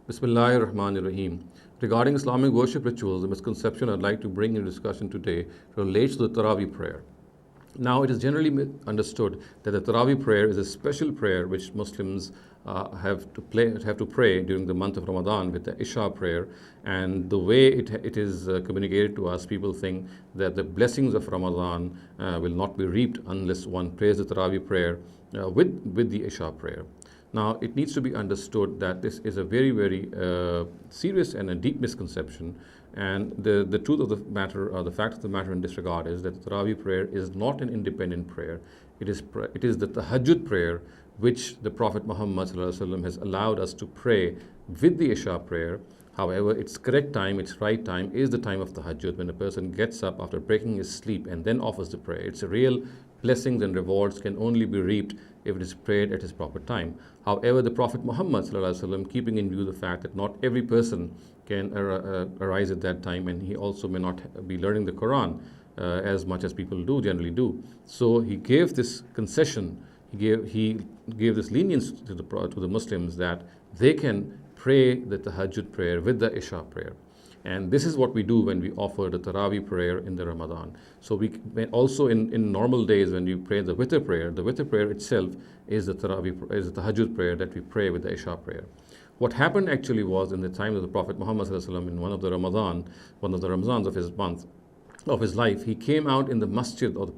Bismillahir Rahmanir Rahim. Regarding Islamic worship rituals, the misconception I'd like to bring into discussion today relates to the Taraweeh prayer. Now, it is generally understood that the Taraweeh prayer is a special prayer which Muslims have to pray during the month of Ramadan with the Isha prayer. And the way it is communicated to us, people think that the blessings of Ramadan will not be reaped unless one prays the Taraweeh prayer with the Isha prayer. Now, it needs to be understood that this is a very, very serious and a deep misconception. And the truth of the matter, or the fact of the matter in this regard, is that the Taraweeh prayer is not an independent prayer. It is the Tahajjud prayer, which the Prophet Muhammad ﷺ has allowed us to pray with the Isha prayer. However, its correct time, its right time, is the time of Tahajjud, when a person gets up after breaking his sleep and then offers the prayer. Its real blessings and rewards can only be reaped if it is prayed at its proper time. However, the Prophet Muhammad ﷺ, keeping in view the fact that not every person can arise at that time, and he also may not be learning the Quran as much as people generally do. So he gave this concession, he gave this lenience to the Muslims that they can pray the Tahajjud prayer with the Isha prayer. And this is what we do when we offer the Taraweeh prayer in the Ramadan. So we also in normal days, when you pray the witr prayer itself is the Tahajjud prayer that we pray with the Isha prayer. What happened actually was, in the time of the Prophet Muhammad ﷺ, in one of the Ramazans of his life, he came out in the masjid of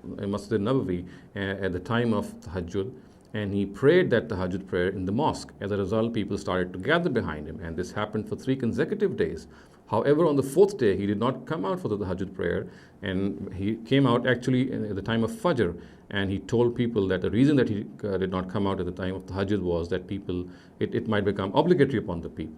Masjid Nabawi at the time of Tahajjud, and he prayed that Tahajjud prayer in the mosque. As a result, people started to gather behind him, and this happened for 3 consecutive days. However, on the 4th day, he did not come out for the Tahajjud prayer, and he came out actually at the time of Fajr, and he told people that the reason that he did not come out at the time of Tahajjud was that it might become obligatory upon the people.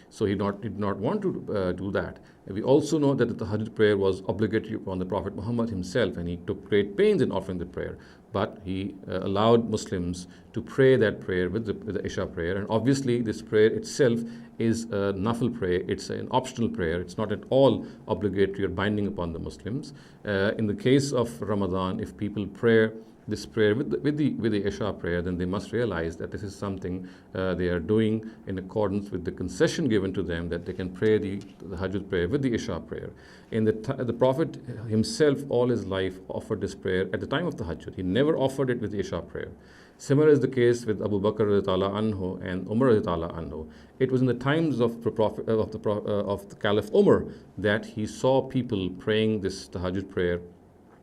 So he did not want to do that. And we also know that the Tahajjud prayer was obligatory upon the Prophet Muhammad himself, and he took great pains in offering the prayer. But he allowed Muslims to pray that prayer with the Isha prayer. And obviously, this prayer itself is a nafil prayer. It's an optional prayer. It's not at all obligatory or binding upon the Muslims. In the case of Ramadan, if people pray this prayer with the Isha prayer, then they must realize that this is something they are doing in accordance with the concession given to them, that they can pray the Tahajjud prayer with the Isha prayer. In the Prophet himself, all his life, offered this prayer at the time of Tahajjud. He never offered it with the Isha prayer. Similar is the case with Abu Bakr radhiyallahu anhu and Umar radhiyallahu anhu. It was in the times of the Caliph Umar that he saw people praying this Tahajjud prayer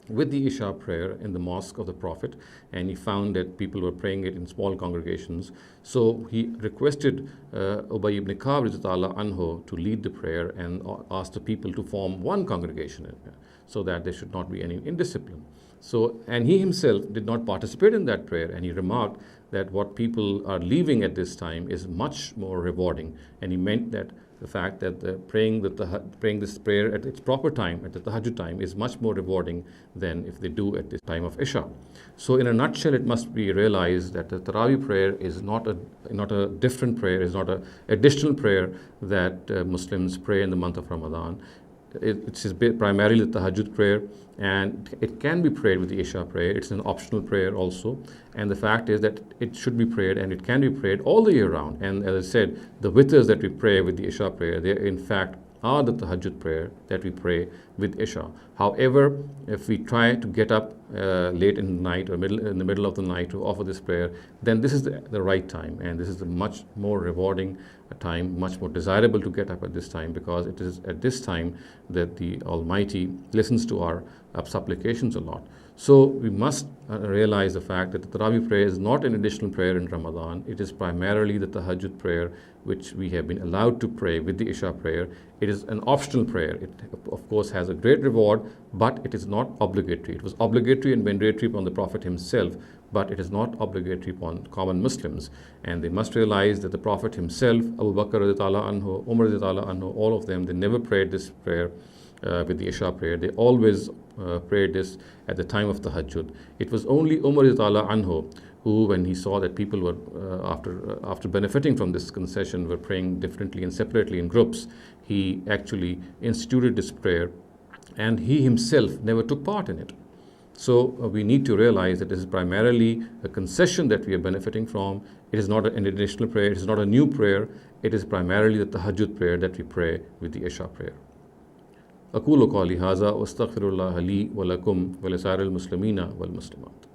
with the Isha prayer in the mosque of the Prophet, and he found that people were praying it in small congregations. So he requested Ubay ibn Ka'b radhiyallahu anhu to lead the prayer and asked the people to form one congregation so that there should not be any indiscipline. And he himself did not participate in that prayer, and he remarked that what people are leaving at this time is much more rewarding. And he meant that the fact that praying this prayer at its proper time, at the Tahajjud time, is much more rewarding than if they do at the time of Isha. So in a nutshell, it must be realized that the Taraweeh prayer is not a different prayer, is not an additional prayer that Muslims pray in the month of Ramadan. It is primarily the Tahajjud prayer, and it can be prayed with the Isha prayer. It's an optional prayer also, and the fact is that it should be prayed, and it can be prayed all the year round. And as I said, the witrs that we pray with the Isha prayer, they in fact are the Tahajjud prayer that we pray with Isha. However, if we try to get up late in the night or in the middle of the night to offer this prayer, then this is the right time, and this is a much more rewarding time, much more desirable to get up at this time, because it is at this time that the Almighty listens to our supplications a lot. So we must realize the fact that the Taraweeh prayer is not an additional prayer in Ramadan. It is primarily the Tahajjud prayer, which we have been allowed to pray with the Isha prayer. It is an optional prayer. It, of course, has a great reward, but it is not obligatory. It was obligatory and mandatory upon the Prophet himself, but it is not obligatory upon common Muslims. And they must realize that the Prophet himself, Abu Bakr radhiyallahu anhu, Umar radhiyallahu anhu, all of them, they never prayed this prayer with the Isha prayer. They always prayed this at the time of Tahajjud. It was only Umar radhiyallahu anhu who, when he saw that people were, after benefiting from this concession, were praying differently and separately in groups, he actually instituted this prayer, and he himself never took part in it. So we need to realize that this is primarily a concession that we are benefiting from. It is not an additional prayer, it is not a new prayer, it is primarily the tahajjud prayer that we pray with the Isha prayer. أقول قولي هذا واستغفر الله لي ولكم ولسائر المسلمين والمسلمات.